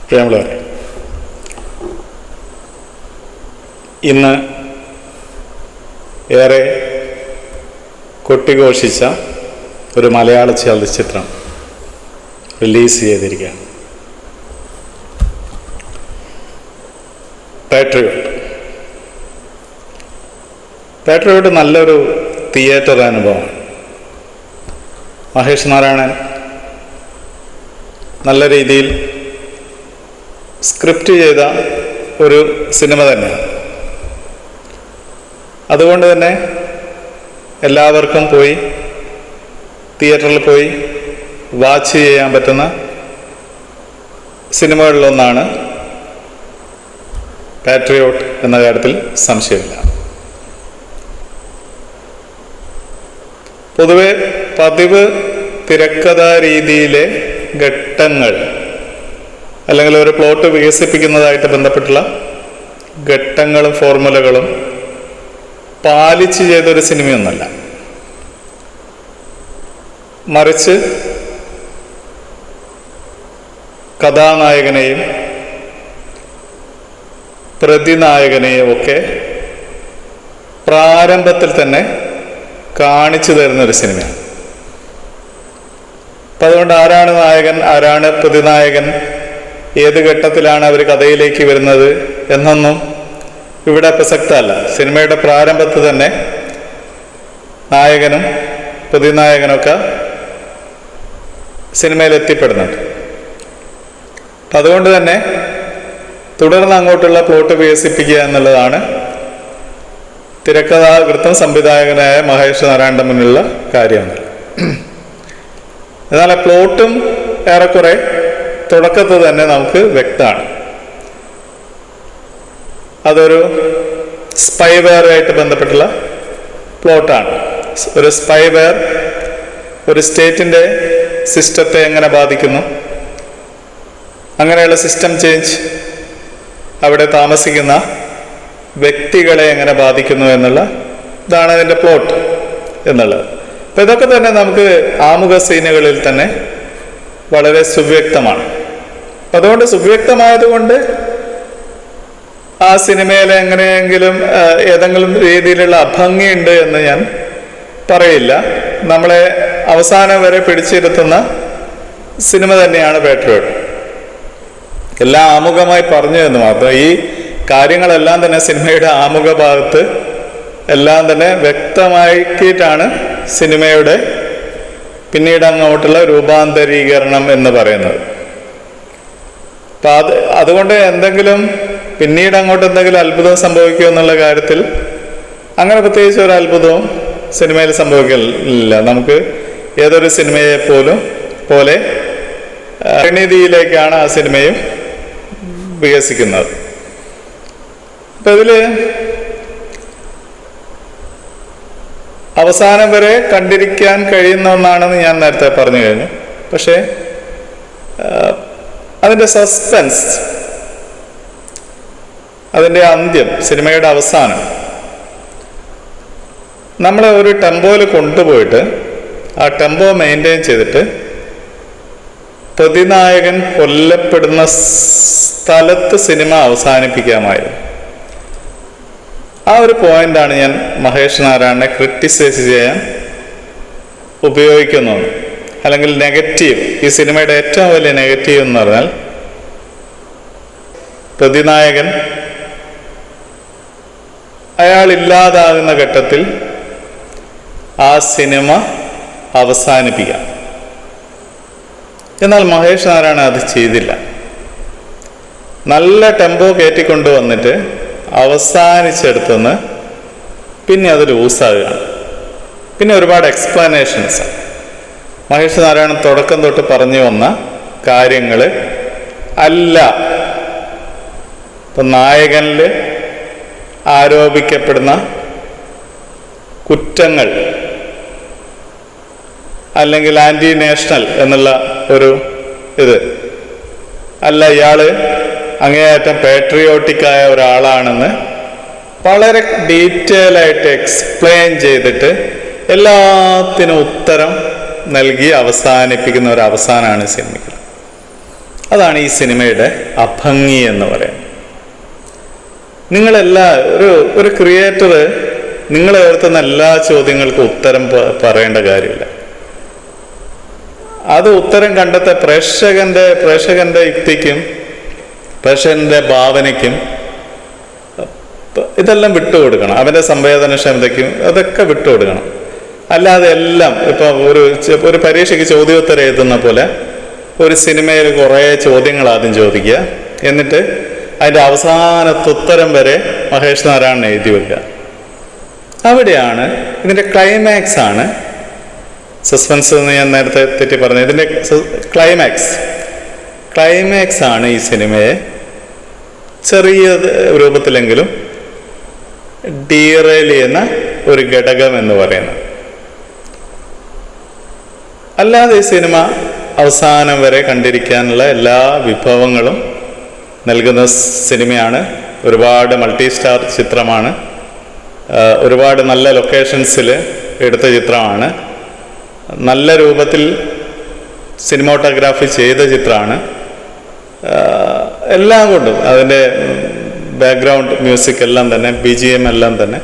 പ്രിയമുള്ളവരെ, ഇന്ന് ഏറെ കൊട്ടിഘോഷിച്ച ഒരു മലയാള ചലച്ചിത്രം റിലീസ് ചെയ്തിരിക്കുകയാണ്. പാട്രിയോട്ട് നല്ലൊരു തിയേറ്റർ അനുഭവമാണ്. മഹേഷ് നാരായണൻ നല്ല രീതിയിൽ സ്ക്രിപ്റ്റ് ചെയ്ത ഒരു സിനിമ തന്നെയാണ്. അതുകൊണ്ട് തന്നെ എല്ലാവർക്കും പോയി തിയേറ്ററിൽ പോയി വാച്ച് ചെയ്യാൻ പറ്റുന്ന സിനിമകളിലൊന്നാണ് പാട്രിയോട്ട് എന്ന കാര്യത്തിൽ സംശയമില്ല. പൊതുവെ പതിവ് തിരക്കഥാ രീതിയിലെ ഘട്ടങ്ങൾ അല്ലെങ്കിൽ ഒരു പ്ലോട്ട് വികസിപ്പിക്കുന്നതായിട്ട് ബന്ധപ്പെട്ടുള്ള ഘട്ടങ്ങളും ഫോർമുലകളും പാലിച്ച് ചെയ്തൊരു സിനിമയൊന്നുമല്ല. മറിച്ച് കഥാനായകനെയും പ്രതിനായകനെയും ഒക്കെ പ്രാരംഭത്തിൽ തന്നെ കാണിച്ചു തരുന്നൊരു സിനിമയാണ്. അപ്പം അതുകൊണ്ട് ആരാണ് നായകൻ, ആരാണ് പ്രതിനായകൻ, ഏത് ഘട്ടത്തിലാണ് അവർ കഥയിലേക്ക് വരുന്നത് എന്നൊന്നും ഇവിടെ പ്രസക്തമല്ല. സിനിമയുടെ പ്രാരംഭത്തിൽ തന്നെ നായകനും പ്രതിനായകനൊക്കെ സിനിമയിൽ എത്തിപ്പെടുന്നുണ്ട്. അതുകൊണ്ട് തന്നെ തുടർന്ന് അങ്ങോട്ടുള്ള പ്ലോട്ട് വികസിപ്പിക്കുക എന്നുള്ളതാണ് തിരക്കഥാകൃത്തും സംവിധായകനായ മഹേഷ് നാരായണന്റെ മുന്നിലുള്ള കാര്യമാണ്. എന്നാൽ പ്ലോട്ടും ഏറെക്കുറെ തുടക്കത്തിൽ തന്നെ നമുക്ക് വ്യക്തമാണ്. അതൊരു സ്പൈവെയറുമായിട്ട് ബന്ധപ്പെട്ടുള്ള പ്ലോട്ടാണ്. ഒരു സ്പൈവെയർ ഒരു സ്റ്റേറ്റിൻ്റെ സിസ്റ്റത്തെ എങ്ങനെ ബാധിക്കുന്നു, അങ്ങനെയുള്ള സിസ്റ്റം ചേഞ്ച് അവിടെ താമസിക്കുന്ന വ്യക്തികളെ എങ്ങനെ ബാധിക്കുന്നു എന്നുള്ള ഇതാണ് അതിൻ്റെ പ്ലോട്ട് എന്നുള്ളത്. അപ്പം ഇതൊക്കെ തന്നെ നമുക്ക് ആമുഖ സീനുകളിൽ തന്നെ വളരെ സുവ്യക്തമാണ്. അതുകൊണ്ട് സുവ്യക്തമായതുകൊണ്ട് ആ സിനിമയിൽ എങ്ങനെയെങ്കിലും ഏതെങ്കിലും രീതിയിലുള്ള അഭംഗിയുണ്ട് എന്ന് ഞാൻ പറയില്ല. നമ്മളെ അവസാനം വരെ പിടിച്ചിരുത്തുന്ന സിനിമ തന്നെയാണ് പാട്രിയോട്ട്. എല്ലാം ആമുഖമായി പറഞ്ഞു എന്ന് മാത്രം. ഈ കാര്യങ്ങളെല്ലാം തന്നെ സിനിമയുടെ ആമുഖ ഭാഗത്ത് എല്ലാം തന്നെ വ്യക്തമാക്കിയിട്ടാണ് സിനിമയുടെ പിന്നീട് അങ്ങോട്ടുള്ള രൂപാന്തരീകരണം എന്ന് പറയുന്നത്. അപ്പം അതുകൊണ്ട് എന്തെങ്കിലും പിന്നീട് അങ്ങോട്ട് എന്തെങ്കിലും അത്ഭുതം സംഭവിക്കുമോ എന്നുള്ള കാര്യത്തിൽ അങ്ങനെ പ്രത്യേകിച്ച് ഒരു അത്ഭുതവും സിനിമയിൽ സംഭവിക്കില്ല. നമുക്ക് ഏതൊരു സിനിമയെ പോലെ പരിണിതിയിലേക്കാണ് ആ സിനിമയും വികസിക്കുന്നത്. അപ്പം ഇതിൽ അവസാനം വരെ കണ്ടിരിക്കാൻ കഴിയുന്ന ഒന്നാണെന്ന് ഞാൻ നേരത്തെ പറഞ്ഞു കഴിഞ്ഞു. പക്ഷേ അതിൻ്റെ സസ്പെൻസ്, അതിൻ്റെ അന്ത്യം, സിനിമയുടെ അവസാനം നമ്മളെ ഒരു ടെമ്പോയിൽ കൊണ്ടുപോയിട്ട് ആ ടെമ്പോ മെയിൻറ്റെയിൻ ചെയ്തിട്ട് പ്രതിനായകൻ കൊല്ലപ്പെടുന്ന സ്ഥലത്ത് സിനിമ അവസാനിപ്പിക്കാമായിരുന്നു. ആ ഒരു പോയിന്റാണ് ഞാൻ മഹേഷ് നാരായണനെ ക്രിട്ടിസൈസ് ചെയ്യാൻ ഉപയോഗിക്കുന്നത്. അല്ലെങ്കിൽ നെഗറ്റീവ്, ഈ സിനിമയുടെ ഏറ്റവും വലിയ നെഗറ്റീവ് എന്ന് പറഞ്ഞാൽ പ്രതിനായകൻ അയാളില്ലാതാകുന്ന ഘട്ടത്തിൽ ആ സിനിമ അവസാനിപ്പിക്കാം. എന്നാൽ മഹേഷ് നാരായണൻ അത് ചെയ്തില്ല. നല്ല ടെമ്പോ കയറ്റിക്കൊണ്ട് വന്നിട്ട് അവസാനിച്ചെടുത്തുനിന്ന് പിന്നെ അത് ലൂസാകുകയാണ്. പിന്നെ ഒരുപാട് എക്സ്പ്ലനേഷൻസ്. മഹേഷ് നാരായണൻ തുടക്കം തൊട്ട് പറഞ്ഞു വന്ന കാര്യങ്ങൾ അല്ല. ഇപ്പം നായകനിൽ ആരോപിക്കപ്പെടുന്ന കുറ്റങ്ങൾ അല്ലെങ്കിൽ ആൻറ്റി നാഷണൽ എന്നുള്ള ഒരു ഇത് അല്ല, ഇയാൾ അങ്ങേയറ്റം പാട്രിയോട്ടിക്കായ ഒരാളാണെന്ന് വളരെ ഡീറ്റെയിൽ ആയിട്ട് എക്സ്പ്ലെയിൻ ചെയ്തിട്ട് എല്ലാത്തിനും ഉത്തരം നൽകി അവസാനിപ്പിക്കുന്ന ഒരു അവസാനമാണ് സിനിമയ്ക്ക്. അതാണ് ഈ സിനിമയുടെ അഭംഗി എന്ന് പറയുന്നത്. ഒരു ക്രിയേറ്റർ നിങ്ങൾ ഉയർത്തുന്ന എല്ലാ ചോദ്യങ്ങൾക്കും ഉത്തരം പറയേണ്ട കാര്യമില്ല. അത് ഉത്തരം കണ്ടെത്ത പ്രേക്ഷകന്റെ യുക്തിക്കും പ്രേക്ഷകന്റെ ഭാവനയ്ക്കും ഇതെല്ലാം വിട്ടുകൊടുക്കണം. അവന്റെ സംവേദനക്ഷമതയ്ക്കും അതൊക്കെ വിട്ടുകൊടുക്കണം. അല്ലാതെ എല്ലാം ഇപ്പൊ ഒരു പരീക്ഷയ്ക്ക് ചോദ്യോത്തരം എഴുതുന്ന പോലെ ഒരു സിനിമയിൽ കുറേ ചോദ്യങ്ങൾ ആദ്യം ചോദിക്കുക, എന്നിട്ട് അതിൻ്റെ അവസാനത്തെ ഉത്തരം വരെ മഹേഷ് നാരായണൻ എഴുതി വെക്കുക. അവിടെയാണ് ഇതിൻ്റെ ക്ലൈമാക്സ് ആണ് സസ്പെൻസ് എന്ന് ഞാൻ നേരത്തെ തെറ്റി പറഞ്ഞു. ഇതിൻ്റെ ക്ലൈമാക്സ് ആണ് ഈ സിനിമയെ ചെറിയ രൂപത്തിലെങ്കിലും ഡീറെയിൽ ചെയ്യുന്ന ഒരു ഘടകം എന്ന് പറയുന്നത്. അല്ലാതെ ഈ സിനിമ അവസാനം വരെ കണ്ടിരിക്കാനുള്ള എല്ലാ വിഭവങ്ങളും നൽകുന്ന സിനിമയാണ്. ഒരുപാട് മൾട്ടി സ്റ്റാർ ചിത്രമാണ്, ഒരുപാട് നല്ല ലൊക്കേഷൻസിൽ എടുത്ത ചിത്രമാണ്, നല്ല രൂപത്തിൽ സിനിമാറ്റോഗ്രാഫി ചെയ്ത ചിത്രമാണ്. എല്ലാം കൊണ്ടും അതിൻ്റെ ബാക്ക്ഗ്രൗണ്ട് മ്യൂസിക് എല്ലാം തന്നെ, BGM എല്ലാം തന്നെ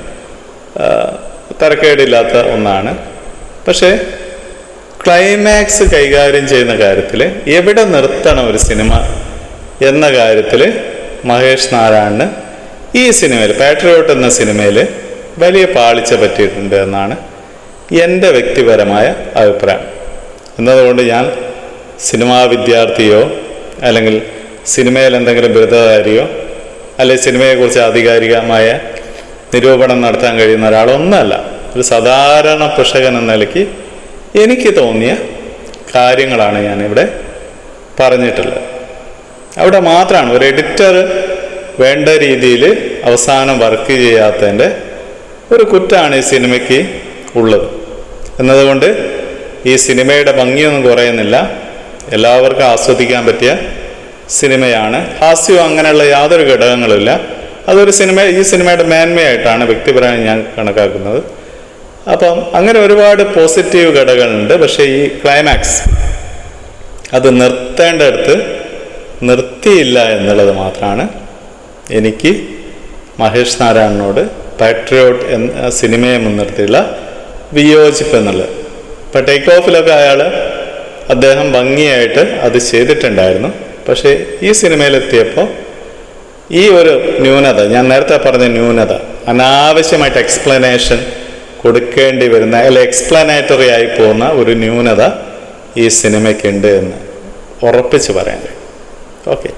തരക്കേടില്ലാത്ത ഒന്നാണ്. പക്ഷേ ക്ലൈമാക്സ് കൈകാര്യം ചെയ്യുന്ന കാര്യത്തിൽ എവിടെ നിർത്തണം ഒരു സിനിമ എന്ന കാര്യത്തിൽ മഹേഷ് നാരായണന് ഈ സിനിമയിൽ, പാട്രിയോട്ട് എന്ന സിനിമയിൽ വലിയ പാളിച്ച പറ്റിയിട്ടുണ്ട് എന്നാണ് എൻ്റെ വ്യക്തിപരമായ അഭിപ്രായം. എന്നതുകൊണ്ട് ഞാൻ സിനിമാ വിദ്യാർത്ഥിയോ അല്ലെങ്കിൽ സിനിമയിൽ എന്തെങ്കിലും ബിരുദധാരിയോ അല്ലെങ്കിൽ സിനിമയെക്കുറിച്ച് ആധികാരികമായ നിരൂപണം നടത്താൻ കഴിയുന്ന ഒരാളൊന്നല്ല. ഒരു സാധാരണ പ്രേക്ഷകൻ എന്ന നിലയ്ക്ക് എനിക്ക് തോന്നിയ കാര്യങ്ങളാണ് ഞാനിവിടെ പറഞ്ഞിട്ടുള്ളത്. അവിടെ മാത്രമാണ് ഒരു എഡിറ്റർ വേണ്ട രീതിയിൽ അവസാനം വർക്ക് ചെയ്യാത്തതിൻ്റെ ഒരു കുറ്റമാണ് ഈ സിനിമയ്ക്ക് ഉള്ളത്. എന്നതുകൊണ്ട് ഈ സിനിമയുടെ ഭംഗിയൊന്നും കുറയുന്നില്ല. എല്ലാവർക്കും ആസ്വദിക്കാൻ പറ്റിയ സിനിമയാണ്. ഹാസ്യം അങ്ങനെയുള്ള യാതൊരു ഘടകങ്ങളുമില്ല. ഈ സിനിമയുടെ മേന്മയായിട്ടാണ് വ്യക്തിപരമായി ഞാൻ കണക്കാക്കുന്നത്. അപ്പം അങ്ങനെ ഒരുപാട് പോസിറ്റീവ് ഘടകങ്ങളുണ്ട്. പക്ഷേ ഈ ക്ലൈമാക്സ് അത് നിർത്തേണ്ടടുത്ത് നിർത്തിയില്ല എന്നുള്ളത് മാത്രമാണ് എനിക്ക് മഹേഷ് നാരായണനോട് പാട്രിയോട്ട് എന്ന സിനിമയെ മുൻനിർത്തിയുള്ള വിയോജിപ്പ് എന്നുള്ളത്. ഇപ്പം ടേക്ക് ഓഫിലൊക്കെ അദ്ദേഹം ഭംഗിയായിട്ട് അത് ചെയ്തിട്ടുണ്ടായിരുന്നു. പക്ഷേ ഈ സിനിമയിലെത്തിയപ്പോൾ ഈ ഒരു ന്യൂനത, ഞാൻ നേരത്തെ പറഞ്ഞ ന്യൂനത, അനാവശ്യമായിട്ട് എക്സ്പ്ലനേഷൻ കൊടുക്കേണ്ടി വരുന്ന അല്ലെങ്കിൽ എക്സ്പ്ലനേറ്ററി ആയി പോകുന്ന ഒരു ന്യൂനത ഈ സിനിമയ്ക്കുണ്ട് എന്ന് ഉറപ്പിച്ച് പറയാൻ കഴിയും. ഓക്കെ.